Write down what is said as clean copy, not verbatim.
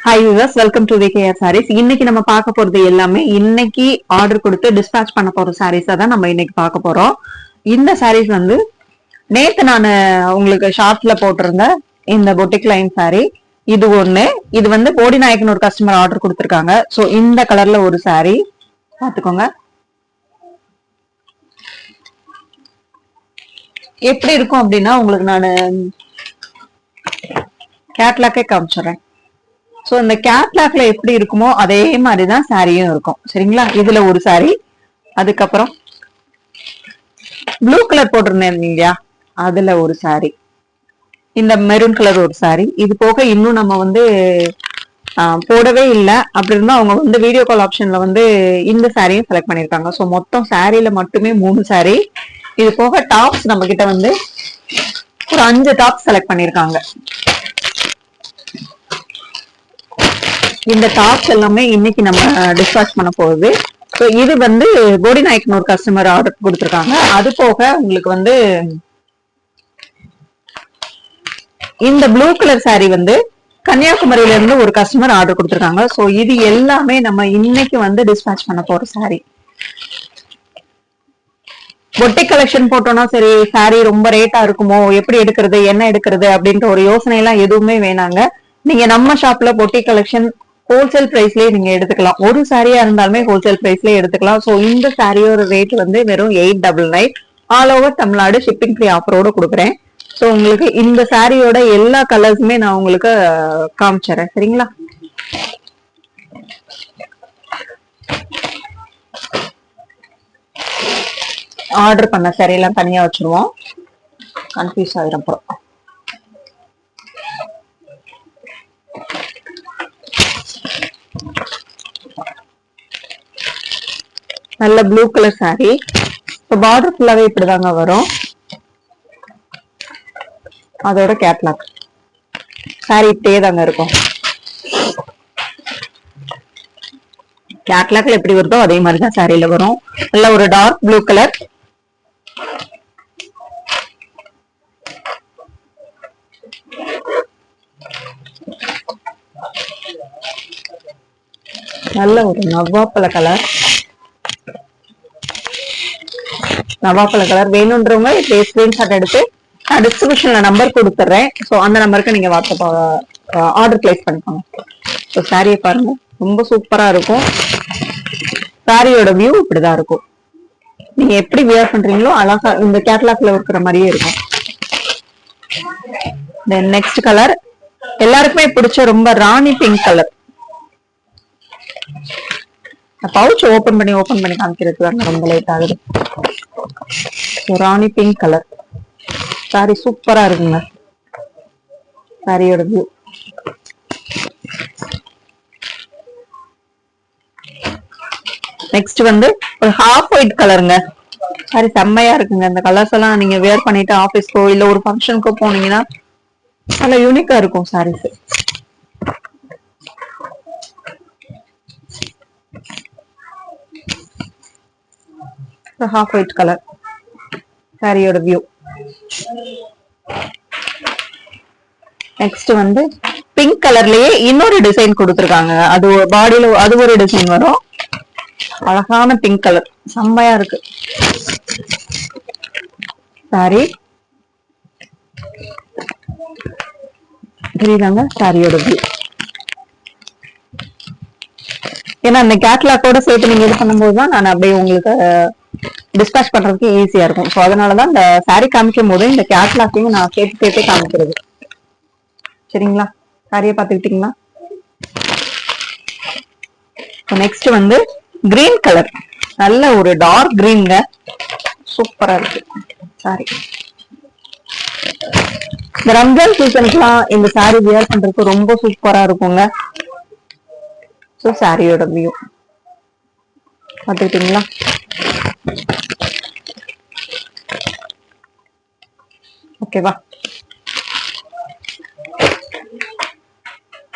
Hi viewers, welcome to VKR saris. இன்னைக்கு நம்ம பார்க்க போறது எல்லாமே இன்னைக்கு ஆர்டர் கொடுத்து டிஸ்பேச் பண்ண போற சாரீஸா தான் நம்ம இன்னைக்கு பார்க்க போறோம். இந்த சாரீஸ் வந்து நேத்து நான் உங்களுக்கு ஷார்ட்ல போட்டிருந்த இந்த பொட்டிக் லைன் சாரி இது ஒண்ணு. இது வந்து போடி நாயக்கன் ஒரு கஸ்டமர் ஆர்டர் கொடுத்திருக்காங்க. சோ இந்த கலர்ல ஒரு சாரி பாத்துக்கோங்க. எப்படி இருக்கும் அப்படின்னா உங்களுக்கு நான் கேட்லாக்கே காமிச்சிடுறேன். சோ இந்த கேட்லாக்ல எப்படி இருக்குமோ அதே மாதிரிதான் சாரியும் இருக்கும். சரிங்களா? இதுல ஒரு சாரி, அதுக்கப்புறம் ப்ளூ கலர் போட்டிருந்தேன் இல்லையா, அதுல ஒரு சாரி, இந்த மெரூன் கலர் ஒரு சாரி. இது போக இன்னும் நம்ம வந்து போடவே இல்லை. அப்படி இருந்தா அவங்க வந்து வீடியோ கால் ஆப்ஷன்ல வந்து இந்த சாரியும் செலக்ட் பண்ணிருக்காங்க. ஸோ மொத்தம் சாரியில மட்டுமே 3 சாரி. இது போக டாப்ஸ் நம்ம கிட்ட வந்து ஒரு 5 டாப்ஸ் செலக்ட் பண்ணிருக்காங்க. இந்த டாப்ஸ் எல்லாமே இன்னைக்கு நம்ம டிஸ்பேச் பண்ண போகுது. ஸோ இது வந்து போடி நாயக்கன் ஒரு கஸ்டமர் ஆர்டர் கொடுத்துருக்காங்க. அது போக உங்களுக்கு வந்து இந்த ப்ளூ கலர் சாரி வந்து கன்னியாகுமரியில இருந்து ஒரு கஸ்டமர் ஆர்டர் கொடுத்துருக்காங்க. ஸோ இது எல்லாமே நம்ம இன்னைக்கு வந்து டிஸ்பேச் பண்ண போற சாரி. பொட்டிக் கலெக்ஷன் போட்டோம்னா சரி சாரி ரொம்ப ரேட்டா இருக்குமோ, எப்படி எடுக்கிறது என்ன எடுக்கிறது அப்படின்ற ஒரு யோசனை எல்லாம் எதுவுமே வேணாங்க. நீங்க நம்ம ஷாப்ல பொட்டிக் கலெக்ஷன் ஹோல்சேல் பிரைஸ்லயே நீங்க எடுத்துக்கலாம். ஒரு சாரியா இருந்தாலுமே ஹோல்சேல் பிரைஸ்லயே எடுத்துக்கலாம். சோ இந்த சாரியோட ரேட் வந்து வெறும் 899. All over Tamil Nadu shipping free ஆஃபரோட கொடுக்குறேன். சோ உங்களுக்கு இந்த சாரியோட எல்லா கலர்ஸுமே நான் உங்களுக்கு காமிச்சிடறேன். சரிங்களா? ஆர்டர் பண்ண சாரி எல்லாம் தனியா வச்சிருவோம், கன்ஃபியூஸ் ஆயிரும் அப்புறம். நல்ல ப்ளூ கலர் சாரி. இப்போ பார்டர் ஃபுல்லாவே இப்படிதாங்க வரும். அதோட கேட்லாக் சாரி இப்படியே தாங்க இருக்கும். கேட்லாக்ல எப்படி வருதோ அதே மாதிரிதான் சாரியில வரும். நல்ல ஒரு டார்க் ப்ளூ கலர். நல்ல ஒரு நவாப்பழ கலர். நவாப்பழ கலர் வேணும்ன்றவங்க இப்ப ஸ்கிரீன்ஷாட் எடுத்து டிஸ்கிரிப்ஷன்ல நம்பர் கொடுத்துறேன். ஸோ அந்த நம்பருக்கு நீங்க வாட்ஸ்அப் ஆர்டர் பிளேஸ் பண்ணிக்கோங்க. ஸோ சாரியை பாருங்க, ரொம்ப சூப்பரா இருக்கும். சாரியோட வியூ இப்படிதான் இருக்கும். நீங்க எப்படி வியர் பண்றீங்களோ அழகா இந்த கேட்லாக்ல இருக்கிற மாதிரியே இருக்கும். தென் நெக்ஸ்ட் கலர் எல்லாருக்குமே பிடிச்ச ரொம்ப ராணி பிங்க் கலர். பவுச் ஓபன் பண்ணி காமிக்கிறதுக்கு ரொம்ப லேட் ஆகுது. ராணி பிங்க் கலர் சாரி சூப்பரா இருக்குங்க. சாரியோட வியூ நெக்ஸ்ட் வந்து ஒரு ஹாஃப் ஒயிட் கலருங்க. சாரி செம்மையா இருக்குங்க. இந்த கலர்ஸ் எல்லாம் நீங்க வேர் பண்ணிட்டு ஆபீஸ்க்கோ இல்ல ஒரு ஃபங்க்ஷனுக்கோ போனீங்கன்னா நல்ல யூனிக்கா இருக்கும் சாரீஸ். ஹாஃப் ஒயிட் கலர் சாரியோட வியூ. நெக்ஸ்ட் வந்து பிங்க் கலர்லயே இன்னொரு டிசைன் கொடுத்துருக்காங்க. அது பாடியில அது ஒரு டிசைன் வரும். அழகான பிங்க் கலர் செம்மையா இருக்கு சாரி. புரியுதாங்க சாரியோட வியூ. ஏன்னா அந்த கேட்லாக்கோட சேர்த்து நீங்க இது பண்ணும்போதுதான் நான் அப்படியே உங்களுக்கு டிஸ்பேச் பண்றதுக்கு ஈஸியா இருக்கும். ஸோ அதனாலதான் இந்த சாரி காமிக்கும் போது இந்த கேட்லாக்கையும் நான் சேர்த்து காமிக்கிறது. சரிங்களா? சாரியை பார்த்துக்கிட்டீங்களா? நெக்ஸ்ட் வந்து கிரீன் கலர். நல்ல ஒரு டார்க் கிரீன்ங்க, சூப்பரா இருக்கு சாரி. இந்த ரம்ஜான் சீசனுக்குலாம் இந்த சாரி வியர் பண்றதுக்கு ரொம்ப சூப்பரா இருக்குங்க. ஸோ சாரியோட வியூ பார்த்துக்கிட்டீங்களா? ஓகேவா?